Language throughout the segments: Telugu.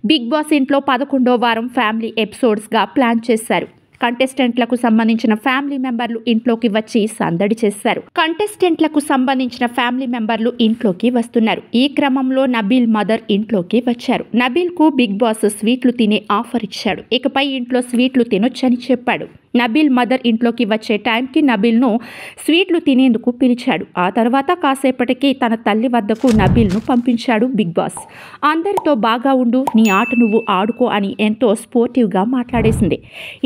బిగ్ బాస్ ఇంట్లో 11వ వారం ఫ్యామిలీ ఎపిసోడ్స్గా ప్లాన్ చేశారు. కంటెస్టెంట్లకు సంబంధించిన ఫ్యామిలీ మెంబర్లు ఇంట్లోకి వచ్చి సందడి చేశారు. ఇంట్లోకి వస్తున్నారు. ఈ క్రమంలో నబీల్ మదర్ ఇంట్లోకి వచ్చారు. నబీల్కు బిగ్ బాస్ స్వీట్లు తినే ఆఫర్ ఇచ్చాడు. ఇకపై ఇంట్లో స్వీట్లు తినొచ్చని చెప్పాడు. నబీల్ మదర్ ఇంట్లోకి వచ్చే టైంకి నబీల్ను స్వీట్లు తినేందుకు పిలిచాడు. ఆ తర్వాత కాసేపటికి తన తల్లి వద్దకు నబీల్ను పంపించాడు బిగ్ బాస్. అందరితో బాగా ఉండు, నీ ఆట నువ్వు ఆడుకో అని ఎంతో స్పోర్టివ్గా మాట్లాడేసింది.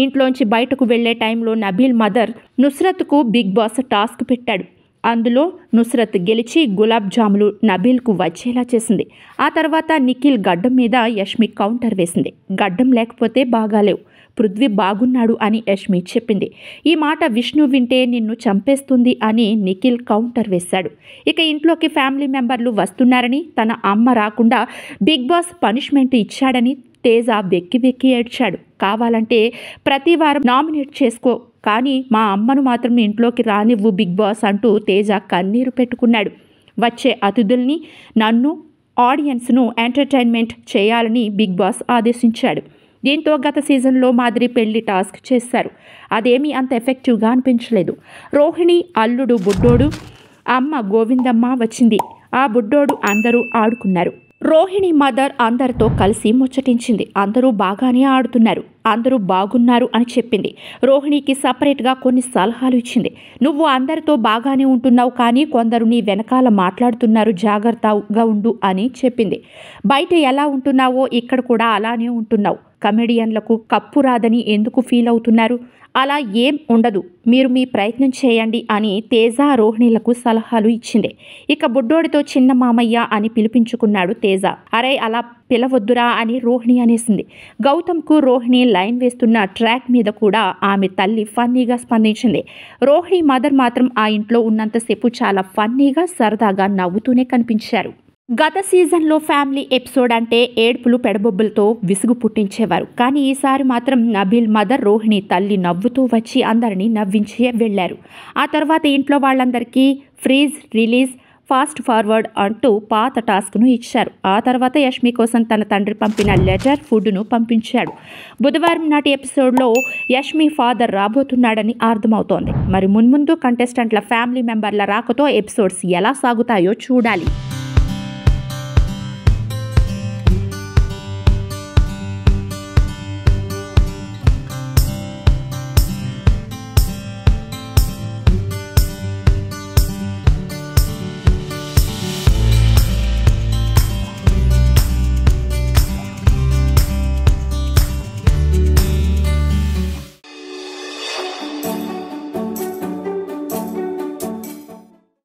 ఇంట్లోంచి బయటకు వెళ్లే టైంలో నబీల్ మదర్ నుస్రత్కు బిగ్ బాస్ టాస్క్ పెట్టాడు. అందులో నుస్రత్ గెలిచి గులాబ్ జాములు నబీల్కు వచ్చేలా చేసింది. ఆ తర్వాత నిఖిల్ గడ్డం మీద యష్మి కౌంటర్ వేసింది. గడ్డం లేకపోతే బాగాలేవు, పృథ్వీ బాగున్నాడు అని యష్మి చెప్పింది. ఈ మాట విష్ణు వింటే నిన్ను చంపేస్తుంది అని నిఖిల్ కౌంటర్ వేశాడు. ఇక ఇంట్లోకి ఫ్యామిలీ మెంబర్లు వస్తున్నారని, తన అమ్మ రాకుండా బిగ్ బాస్ పనిష్మెంట్ ఇచ్చాడని తేజ వెక్కి వెక్కి ఏడ్చాడు. కావాలంటే ప్రతి వారం నామినేట్ చేసుకో, కానీ మా అమ్మను మాత్రం ఇంట్లోకి రానివ్వు బిగ్ బాస్ అంటూ తేజ కన్నీరు పెట్టుకున్నాడు. వచ్చే అతిథుల్ని, నన్ను, ఆడియన్స్ను ఎంటర్టైన్మెంట్ చేయాలని బిగ్ బాస్ ఆదేశించాడు. దీంతో గత సీజన్లో మాదిరి పెళ్లి టాస్క్ చేశారు. అదేమీ అంత ఎఫెక్టివ్గా అనిపించలేదు. రోహిణి అల్లుడు బుడ్డోడు, అమ్మ గోవిందమ్మ వచ్చింది. ఆ బుడ్డోడు అందరూ ఆడుకున్నారు. రోహిణి మదర్ అందరితో కలిసి ముచ్చటించింది. అందరూ బాగానే ఆడుతున్నారు, అందరూ బాగున్నారు అని చెప్పింది. రోహిణికి సపరేట్గా కొన్ని సలహాలు ఇచ్చింది. నువ్వు అందరితో బాగానే ఉంటున్నావు, కానీ కొందరు నీ వెనకాల మాట్లాడుతున్నారు, జాగ్రత్తగా ఉండు అని చెప్పింది. బయట ఎలా ఉంటున్నావో ఇక్కడ కూడా అలానే ఉంటున్నావు. కమెడియన్లకు కప్పు రాదని ఎందుకు ఫీల్ అవుతున్నారు? అలా ఏం ఉండదు, మీరు మీ ప్రయత్నం చేయండి అని తేజ రోహిణిలకు సలహాలు ఇచ్చింది. ఇక బుడ్డోడితో చిన్న మామయ్య అని పిలిపించుకున్నాడు తేజ. అరే అలా పిలవద్దురా అని రోహిణి అనేసింది. గౌతమ్కు రోహిణి లైన్ వేస్తున్న ట్రాక్ మీద కూడా ఆమె తల్లి ఫన్నీగా స్పందించింది. రోహిణి మదర్ మాత్రం ఆ ఇంట్లో ఉన్నంతసేపు చాలా ఫన్నీగా సరదాగా నవ్వుతూనే కనిపించారు. గత సీజన్లో ఫ్యామిలీ ఎపిసోడ్ అంటే ఏడుపులు పెడబొబ్బులతో విసుగు పుట్టించేవారు. కానీ ఈసారి మాత్రం నబీల్ మదర్ రోహిణి తల్లి నవ్వుతూ వచ్చి అందరినీ నవ్వించి వెళ్లారు. ఆ తర్వాత ఇంట్లో వాళ్ళందరికీ ఫ్రీజ్, రిలీజ్, ఫాస్ట్ ఫార్వర్డ్ అంటూ పాత టాస్క్ను ఇచ్చారు. ఆ తర్వాత యష్మి కోసం తన తండ్రి పంపిన లెటర్, ఫుడ్ను పంపించాడు. బుధవారం నాటి ఎపిసోడ్లో యష్మి ఫాదర్ రాబోతున్నాడని అర్థమవుతోంది. మరి మున్ముందు కంటెస్టెంట్ల ఫ్యామిలీ మెంబర్ల రాకతో ఎపిసోడ్స్ ఎలా సాగుతాయో చూడాలి.